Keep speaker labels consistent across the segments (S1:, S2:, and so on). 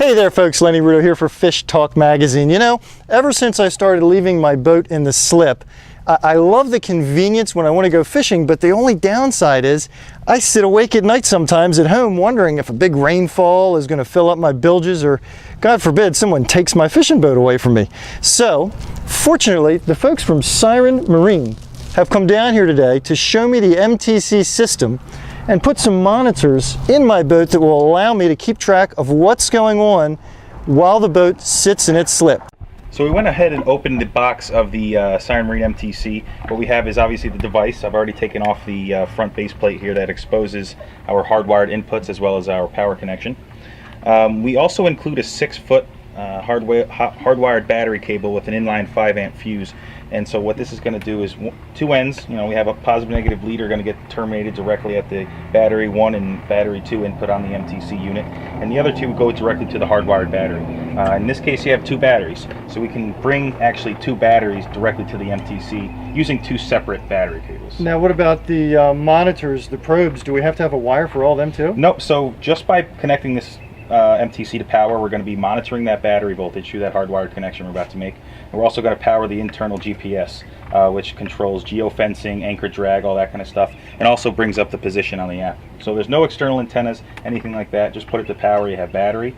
S1: Hey there folks, Lenny Rudo here for FishTalk magazine. You know, ever since I started leaving my boat in the slip, I love the convenience when I want to go fishing, but the only downside is I sit awake at night sometimes at home wondering if a big rainfall is going to fill up my bilges or, God forbid, someone takes my fishing boat away from me. So, fortunately, the folks from Siren Marine have come down here today to show me the MTC system and put some monitors in my boat that will allow me to keep track of what's going on while the boat sits in its slip.
S2: So we went ahead and opened the box of the Siren Marine MTC. What we have is obviously the device. I've already taken off the front base plate here that exposes our hardwired inputs as well as our power connection. We also include a 6-foot hardwired battery cable with an inline 5-amp fuse. And so what this is going to do is two ends, you know, we have a positive negative lead are going to get terminated directly at the battery 1 and battery 2 input on the MTC unit, and the other two go directly to the hardwired battery. In this case you have 2 batteries, so we can bring actually 2 batteries directly to the MTC using 2 separate battery cables.
S1: Now what about the monitors, the probes? Do we have to have a wire for all of them too?
S2: Nope, so just by connecting this MTC to power, we're going to be monitoring that battery voltage through that hardwired connection we're about to make. And we're also going to power the internal GPS, which controls geo-fencing, anchor drag, all that kind of stuff, and also brings up the position on the app. So there's no external antennas, anything like that. Just put it to power. You have battery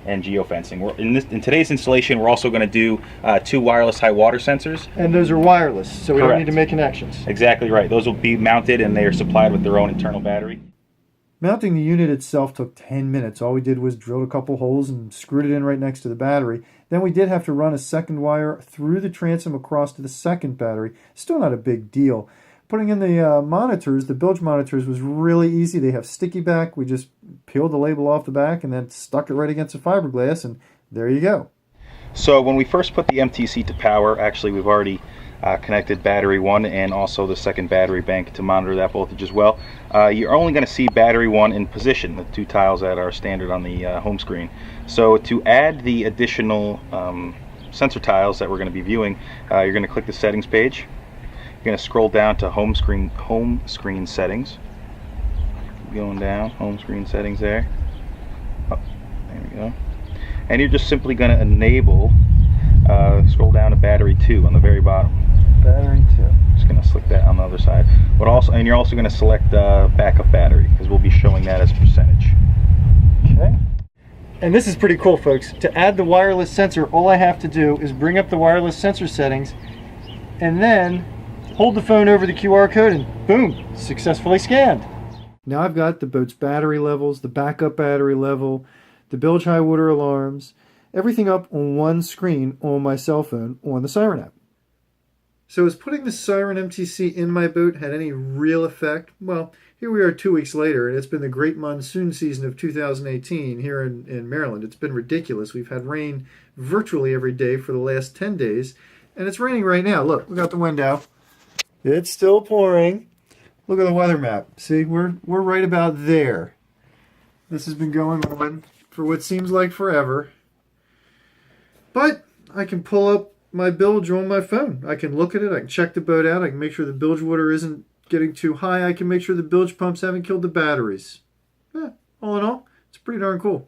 S2: and geo-fencing. In today's installation, we're also going to do 2 wireless high water sensors.
S1: And those are wireless, so we
S2: Correct.
S1: don't need to make connections.
S2: Exactly right. Those will be mounted and they are supplied with their own internal battery.
S3: Mounting the unit itself took 10 minutes. All we did was drill a couple holes and screwed it in right next to the battery. Then we did have to run a second wire through the transom across to the second battery. Still not a big deal. Putting in the monitors, the bilge monitors, was really easy. They have sticky back. We just peeled the label off the back and then stuck it right against the fiberglass, and there you go.
S2: So when we first put the MTC to power, actually we've already connected battery 1 and also the second battery bank to monitor that voltage as well. You're only going to see battery 1 in position, the 2 tiles that are standard on the home screen. So to add the additional sensor tiles that we're going to be viewing, you're going to click the settings page. You're going to scroll down to home screen settings. Going down, home screen settings there. Oh, there we go. And you're just simply going to enable, scroll down to battery 2 on the very bottom.
S1: Battery 2.
S2: Just going to select that on the other side. And you're also going to select backup battery, because we'll be showing that as a percentage.
S1: Okay. And this is pretty cool, folks. To add the wireless sensor, all I have to do is bring up the wireless sensor settings and then hold the phone over the QR code and boom, successfully scanned.
S3: Now I've got the boat's battery levels, the backup battery level, the bilge high water alarms, everything up on one screen on my cell phone on the Siren app. So has putting the Siren MTC in my boat had any real effect? Well, here we are 2 weeks later, and it's been the great monsoon season of 2018 here in Maryland. It's been ridiculous. We've had rain virtually every day for the last 10 days, and it's raining right now. Look, we got the wind out. It's still pouring. Look at the weather map. See, we're right about there. This has been going on for what seems like forever. But I can pull up my bilge on my phone. I can look at it. I can check the boat out. I can make sure the bilge water isn't getting too high. I can make sure the bilge pumps haven't killed the batteries. Yeah, all in all, it's pretty darn cool.